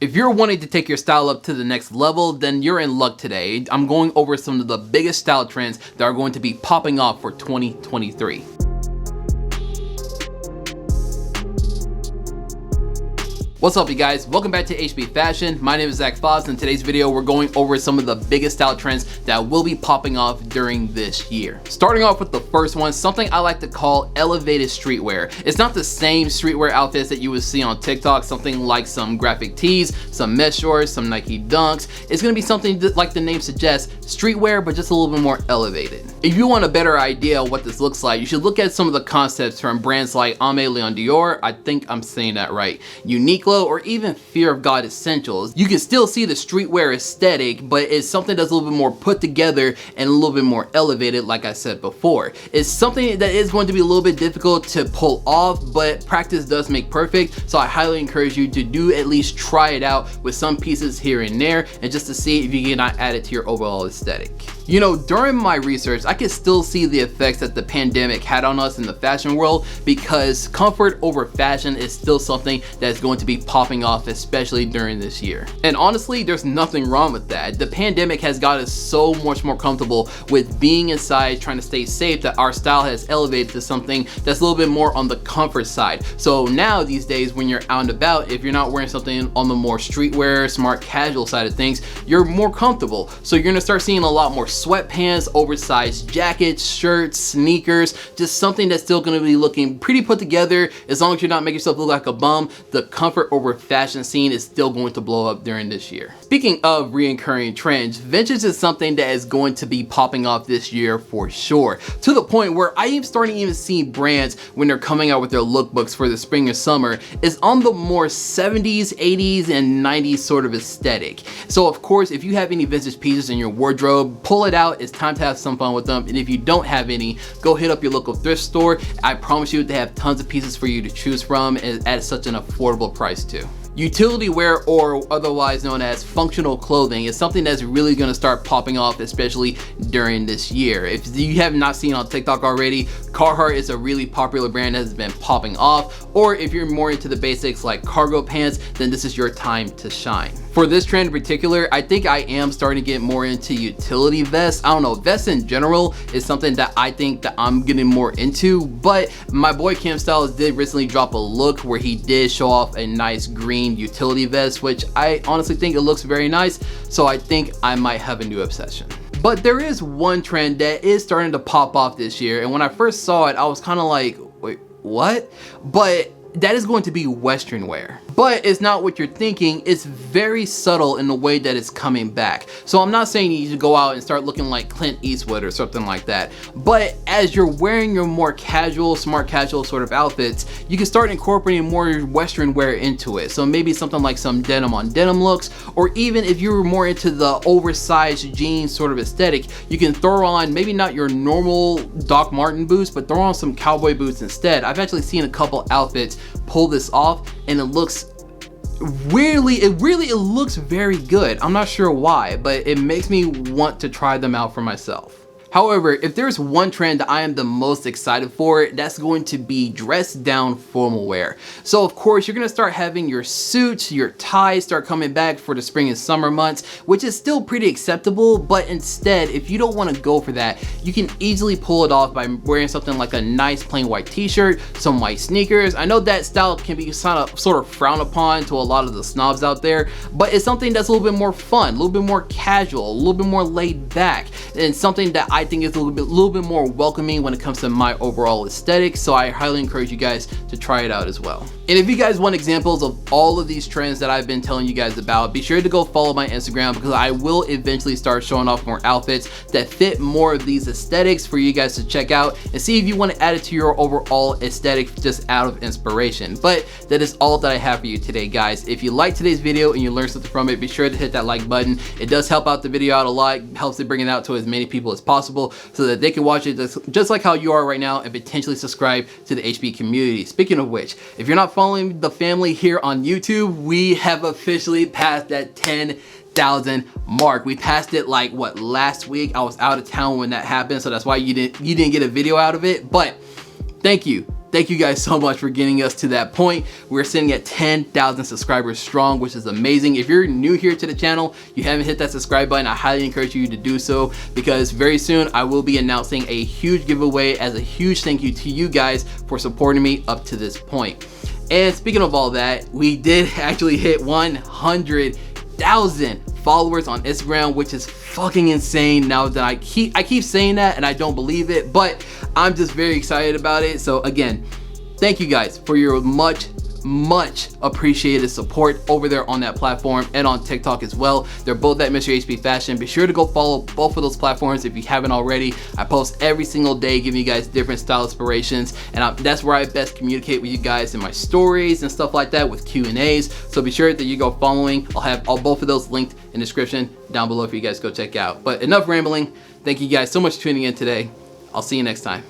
If you're wanting to take your style up to the next level, then you're in luck today. I'm going over some of the biggest style trends that are going to be popping off for 2023. What's up, you guys? Welcome back to HB Fashion. My name is Zach Foss, and in today's video we're going over some of the biggest style trends that will be popping off during this year. Starting off with the first one, something I like to call elevated streetwear. It's not the same streetwear outfits that you would see on TikTok, something like some graphic tees, some mesh shorts, some Nike Dunks. It's gonna be something that, like the name suggests, streetwear, but just a little bit more elevated. If you want a better idea of what this looks like, you should look at some of the concepts from brands like Aimé Leon Dior, I think I'm saying that right, Uniqlo, or even Fear of God Essentials. You can still see the streetwear aesthetic, but it's something that's a little bit more put together and a little bit more elevated, like I said before. It's something that is going to be a little bit difficult to pull off, but practice does make perfect, so I highly encourage you to do at least try it out with some pieces here and there, and just to see if you cannot add it to your overall aesthetic. You know, during my research, I could still see the effects that the pandemic had on us in the fashion world, because comfort over fashion is still something that's going to be popping off, especially during this year. And honestly, there's nothing wrong with that. The pandemic has got us so much more comfortable with being inside, trying to stay safe, that our style has elevated to something that's a little bit more on the comfort side. So now these days, when you're out and about, if you're not wearing something on the more streetwear, smart casual side of things, you're more comfortable. So you're gonna start seeing a lot more sweatpants, oversized jackets, shirts, sneakers, just something that's still gonna be looking pretty put together. As long as you're not making yourself look like a bum, the comfort over fashion scene is still going to blow up during this year. Speaking of reoccurring trends, vintage is something that is going to be popping off this year for sure, to the point where I am starting to even see brands, when they're coming out with their lookbooks for the spring or summer, is on the more 70s, 80s, and 90s sort of aesthetic. So of course, if you have any vintage pieces in your wardrobe, pull it out. It's time to have some fun with them. And if you don't have any, go hit up your local thrift store. I promise you they have tons of pieces for you to choose from, and at such an affordable price too. Utility wear, or otherwise known as functional clothing, is something that's really going to start popping off, especially during this year. If you have not seen on TikTok already, Carhartt is a really popular brand that has been popping off. Or if you're more into the basics like cargo pants, then this is your time to shine. For this trend in particular, I think I am starting to get more into utility vests. I don't know, vests in general is something that I think that I'm getting more into, but my boy Cam Styles did recently drop a look where he did show off a nice green utility vest, which I honestly think it looks very nice, so I think I might have a new obsession. But there is one trend that is starting to pop off this year, and when I first saw it, I was kind of like, wait, what? But that is going to be Western wear. But it's not what you're thinking. It's very subtle in the way that it's coming back. So I'm not saying you should go out and start looking like Clint Eastwood or something like that. But as you're wearing your more casual, smart casual sort of outfits, you can start incorporating more Western wear into it. So maybe something like some denim on denim looks, or even if you were more into the oversized jeans sort of aesthetic, you can throw on maybe not your normal Doc Marten boots, but throw on some cowboy boots instead. I've actually seen a couple outfits pull this off, and it looks it looks very good. I'm not sure why, but it makes me want to try them out for myself. However, if there's one trend I am the most excited for, that's going to be dressed down formal wear. So of course, you're gonna start having your suits, your ties start coming back for the spring and summer months, which is still pretty acceptable, but instead, if you don't wanna go for that, you can easily pull it off by wearing something like a nice plain white t-shirt, some white sneakers. I know that style can be sort of frowned upon to a lot of the snobs out there, but it's something that's a little bit more fun, a little bit more casual, a little bit more laid back, and something that I think is a little bit more welcoming when it comes to my overall aesthetic, so I highly encourage you guys to try it out as well. And if you guys want examples of all of these trends that I've been telling you guys about, be sure to go follow my Instagram, because I will eventually start showing off more outfits that fit more of these aesthetics for you guys to check out and see if you want to add it to your overall aesthetic just out of inspiration. But that is all that I have for you today, guys. If you liked today's video and you learned something from it, be sure to hit that like button. It does help out the video out a lot, helps it bring it out to as many people as possible so that they can watch it just like how you are right now, and potentially subscribe to the HB community. Speaking of which, if you're not following the family here on YouTube, we have officially passed that 10,000 mark. We passed it like what, last week? I was out of town when that happened, so that's why you didn't get a video out of it. But thank you thank you guys so much for getting us to that point. We're sitting at 10,000 subscribers strong, which is amazing. If you're new here to the channel, you haven't hit that subscribe button, I highly encourage you to do so, because very soon I will be announcing a huge giveaway as a huge thank you to you guys for supporting me up to this point. And speaking of all that, we did actually hit 100,000 followers on Instagram, which is fucking insane. Now that I keep saying that and I don't believe it, but I'm just very excited about it. So again, thank you guys for your much appreciated support over there on that platform and on TikTok as well. They're both at Mr. HB Fashion. Be sure to go follow both of those platforms if you haven't already. I post every single day giving you guys different style inspirations, and that's where I best communicate with you guys in my stories and stuff like that with Q&As. So be sure that you go following. I'll have both of those linked in the description down below for you guys to go check out. But enough rambling. Thank you guys so much for tuning in today. I'll see you next time.